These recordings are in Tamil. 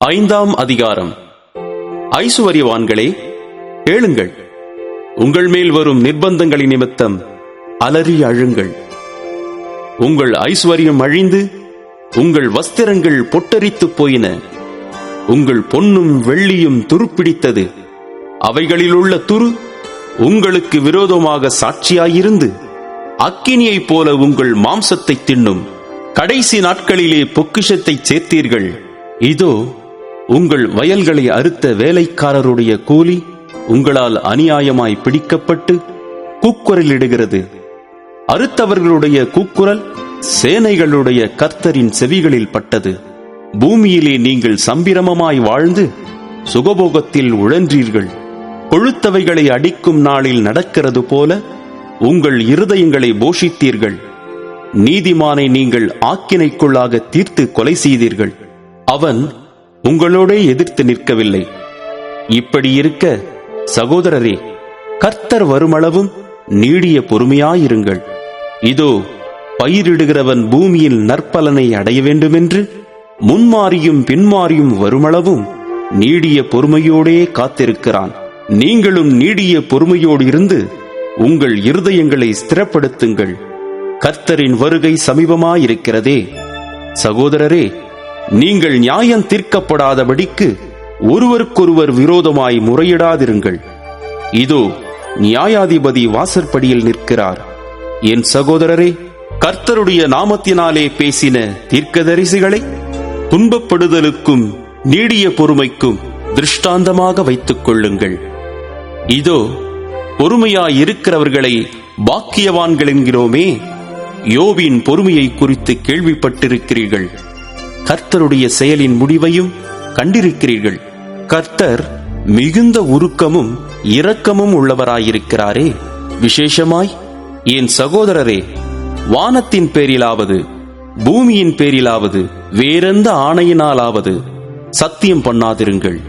ஐந்தாம் அதிகாரம். ஐசுவரியவான்களே, கேளுங்கள். உங்கள் மேல் வரும் நிர்பந்தங்களின் நிமித்தம் அலறி அழுங்கள். உங்கள் ஐஸ்வர்யம் அழிந்து உங்கள் வஸ்திரங்கள் பொட்டரித்துப் போயின. உங்கள் பொன்னும் வெள்ளியும் துருப்பிடித்தது. அவைகளிலுள்ள துரு உங்களுக்கு விரோதமாக சாட்சியாயிருந்து அக்கினியைப் போல உங்கள் மாம்சத்தை தின்னும். கடைசி நாட்களிலே பொக்கிஷத்தை சேர்த்தீர்கள். இதோ, உங்கள் வயல்களை அறுத்த வேலைக்காரருடைய கூலி உங்களால் அநியாயமாய் பிடிக்கப்பட்டு கூக்குரலிடுகிறது. அறுத்தவர்களுடைய கூக்குரல் சேனைகளுடைய கர்த்தரின் செவிகளில் பட்டது. பூமியிலே நீங்கள் சம்பிரமமாய் வாழ்ந்து சுகபோகத்தில் உழன்றீர்கள். கொழுத்தவைகளை அடிக்கும் நாளில் நடக்கிறது போல உங்கள் இருதயங்களை போஷித்தீர்கள். நீதிமானை நீங்கள் ஆக்கினைக்குள்ளாக தீர்த்து கொலை செய்தீர்கள். அவன் உங்களோடே எதிர்த்து நிற்கவில்லை. இப்படி இருக்க சகோதரரே, கர்த்தர் வருமளவும் நீடிய பொறுமையாயிருங்கள். இதோ, பயிரிடுகிறவன் பூமியில் நற்பலனை அடைய வேண்டுமென்று முன்மாறியும் பின்மாறியும் வருமளவும் நீடிய பொறுமையோடே காத்திருக்கிறான். நீங்களும் நீடிய பொறுமையோடு இருந்து உங்கள் இருதயங்களை ஸ்திரப்படுத்துங்கள். கர்த்தரின் வருகை சமீபமாயிருக்கிறதே. சகோதரரே, நீங்கள் நியாயம் தீர்க்கப்படாதபடிக்கு ஒருவருக்கொருவர் விரோதமாய் முறையிடாதிருங்கள். இதோ, நியாயாதிபதி வாசற்படியில் நிற்கிறார். என் சகோதரரே, கர்த்தருடைய நாமத்தினாலே பேசின தீர்க்கதரிசிகளை துன்பப்படுதலுக்கும் நீடிய பொறுமைக்கும் திருஷ்டாந்தமாக வைத்துக் கொள்ளுங்கள். இதோ, பொறுமையாயிருக்கிறவர்களை பாக்கியவான்கள் என்கிறோமே. யோபின் பொறுமையை குறித்து கேள்விப்பட்டிருக்கிறீர்கள். கர்த்தருடைய செயலின் முடிவையும் கண்டிருக்கிறீர்கள். கர்த்தர் மிகுந்த உருக்கமும் இரக்கமும் உள்ளவராயிருக்கிறாரே. விசேஷமாய் என் சகோதரரே, வானத்தின் பேரிலாவது பூமியின் பேரிலாவது வேறெந்த ஆணையினாலாவது சத்தியம் பண்ணாதிருங்கள்.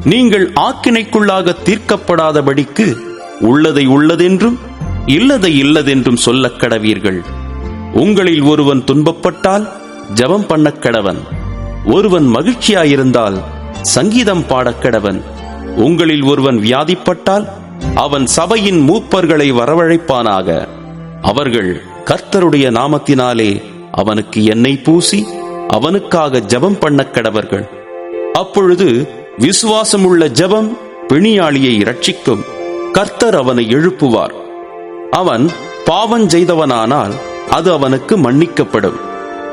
நீங்கள் ஆக்கினைக்குள்ளாக தீர்க்கப்படாதபடிக்கு உள்ளதை உள்ளதென்றும் இல்லதை இல்லதென்றும் சொல்லக் கடவீர்கள். உங்களில் ஒருவன் துன்பப்பட்டால் ஜெபம் பண்ணக் கடவன். ஒருவன் மகிழ்ச்சியாயிருந்தால் சங்கீதம் பாடக் கடவன். உங்களில் ஒருவன் வியாதிப்பட்டால் அவன் சபையின் மூப்பர்களை வரவழைப்பானாக. அவர்கள் கர்த்தருடைய நாமத்தினாலே அவனுக்கு எண்ணெய் பூசி அவனுக்காக ஜெபம் பண்ணக் கடவர்கள். அப்பொழுது விசுவாசமுள்ள ஜெபம் பிணியாளியை இரட்சிக்கும். கர்த்தர் அவனை எழுப்புவார். அவன் பாவம் செய்தவனானால் அது அவனுக்கு மன்னிக்கப்படும்.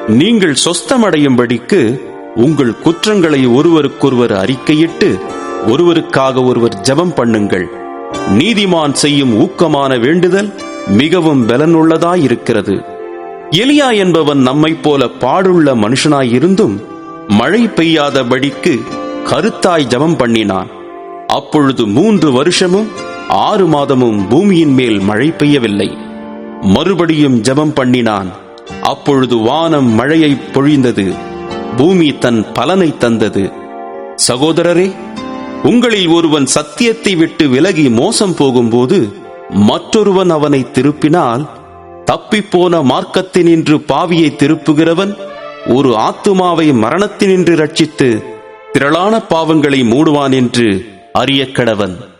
நீங்கள் சொஸ்தமடையும்படிக்கு உங்கள் குற்றங்களை ஒருவருக்கொருவர் அறிக்கையிட்டு ஒருவருக்காக ஒருவர் ஜெபம் பண்ணுங்கள். நீதிமான் செய்யும் ஊக்கமான வேண்டுதல் மிகவும் பலனுள்ளதாயிருக்கிறது. எலியா என்பவன் நம்மைப் போல பாடுள்ள மனுஷனாயிருந்தும் மழை பெய்யாதபடிக்கு கருத்தாய் ஜெபம் பண்ணினான். அப்பொழுது 3 வருஷமும் 6 மாதமும் பூமியின் மேல் மழை பெய்யவில்லை. மறுபடியும் ஜெபம் பண்ணினான். அப்பொழுது வானம் மழையை பொழிந்தது. பூமி தன் பலனை தந்தது. சகோதரரே, உங்களில் ஒருவன் சத்தியத்தை விட்டு விலகி மோசம் போகும்போது மற்றொருவன் அவனை திருப்பினால், தப்பிப்போன மார்க்கத்தினின்று பாவியை திருப்புகிறவன் ஒரு ஆத்துமாவை மரணத்தினின்று ரட்சித்து திரளான பாவங்களை மூடுவான் என்று அறியக்கடவன்.